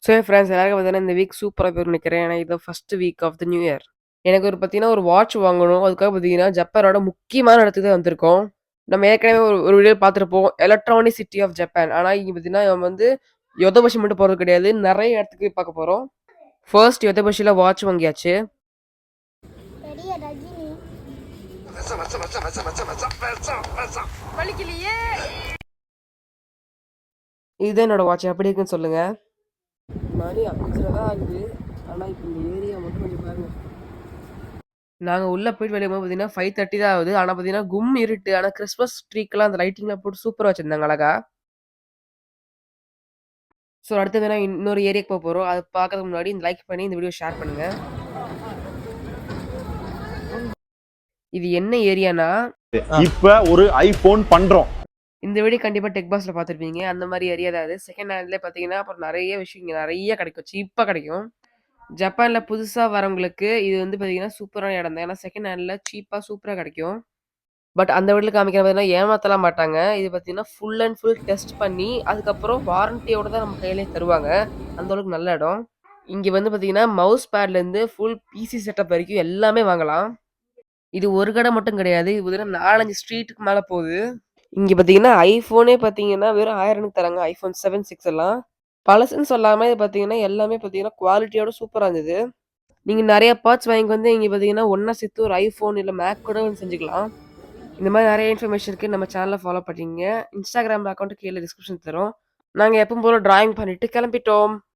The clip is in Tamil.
ஸோ ஃப்ரெண்ட்ஸ் எல்லாருக்கும் பார்த்தீங்கன்னா, இந்த வீக் சூப்பரா போயிரும்னு நெனைக்கிறேன். ஏன்னா, இது first week of the new year. எனக்கு பார்த்தீங்கன்னா, ஒரு வாட்ச் வாங்கணும். அதுக்காக பார்த்தீங்கன்னா, ஜப்பானோட முக்கியமான இடத்துக்கு தான் வந்திருக்கோம். நம்ம ஏற்கனவே ஒரு ஒரு வீடியோ பார்த்துருப்போம். Electronic city of Japan. ஆனா, இங்க பார்த்தீங்கன்னா, நம்ம வந்து யோதோபஷி மட்டும் போறது கிடையாது. நெறைய இடத்துக்கு பார்க்க போறோம். ஃபர்ஸ்ட் யோதோபஷில வாட்ச் வாங்கியாச்சு. பெரிய ரஜினி. வலிக்கலையே. இதுதான் என்னோட வாட்ச். எப்படி இருக்குன்னு சொல்லுங்க. மணி 5:30 தான் ஆகுது. ஆனா, இப்ப இந்த ஏரியா மட்டும் கொஞ்சம் பாருங்க. நாங்க உள்ள போயிட்டு வெளிய வரும்போது பார்த்தீங்கன்னா, 5:30 தான் ஆகுது. ஆனா பார்த்தீங்கன்னா, கும் இருட்டு. ஆனா கிறிஸ்மஸ் ட்ரீக்கெல்லாம் அந்த லைட்டிங்லாம் போட்டு சூப்பரா வச்சிருந்தாங்க அழகா. ஸோ அடுத்து வேணா இன்னொரு ஏரியாக்கு போறோம். அத பார்க்கறதுக்கு முன்னாடி இந்த லைக் பண்ணி இந்த வீடியோ ஷேர் பண்ணுங்க. இது என்ன ஏரியானா, இப்ப ஒரு ஐபோன் பண்றோம். இந்த வீடியோ கண்டிப்பா டெக் பாஸ்ல பார்த்துருப்பீங்க. அந்த மாரி ஏரியா தான் அது. செகண்ட் ஹேண்ட்லயே பார்த்தீங்கன்னா, அப்புறம் நெறைய விஷயம் இங்க நெறைய கிடைக்கும். சீப்பா கிடைக்கும். ஜப்பான்ல புதுசா வரவங்களுக்கு இது வந்து பார்த்தீங்கன்னா, சூப்பரான இடம் தான். ஏன்னா செகண்ட் ஹேண்ட்ல சீப்பா சூப்பரா கிடைக்கும். பட் அந்த வீட்ல காமிக்கிற மாரிலாம் ஏமாத்தலாம் மாட்டாங்க. இது பார்த்தீங்கன்னா, ஃபுல் அண்ட் ஃபுல் டெஸ்ட் பண்ணி, அதுக்கப்புறம் வாரண்டியோட தான் நம்ம கையிலேயே தருவாங்க. அந்த அளவுக்கு நல்ல இடம். இங்க வந்து பார்த்தீங்கன்னா, மவுஸ் பேட்லேருந்து ஃபுல் பிசி செட்டப் வரைக்கும் எல்லாமே வாங்கலாம். இது ஒரு கடை மட்டும் கிடையாது. இது பார்த்தீங்கன்னா 4, 5 ஸ்ட்ரீட்டுக்கு மேல போகுது. இங்க பார்த்தீங்கன்னா, ஐஃபோனே பார்த்தீங்கன்னா, வெறும் 1000க்கு தராங்க. iPhone 7, 6 எல்லாம். பழசுன்னு சொல்லாம இது பார்த்தீங்கன்னா, எல்லாமே பார்த்தீங்கன்னா, குவாலிட்டியோட சூப்பரா இருந்தது. நீங்க நெறைய பார்ட்ஸ் வாங்கிட்டு வந்து இங்க பார்த்தீங்கன்னா, ஒண்ணா சேர்த்து ஒரு iPhone இல்ல Mac கூட செஞ்சுக்கலாம். இந்த மாரி நெறைய இன்ஃபர்மேஷனுக்கு நம்ம சேனல ஃபாலோ பண்ணிக்கங்க. Instagram அக்கவுண்ட் கீழ டிஸ்கிரிப்ஷன் தரோம். நாங்க எப்பவும் போல டிராயிங் பண்ணிட்டு கிளம்பிட்டோம்.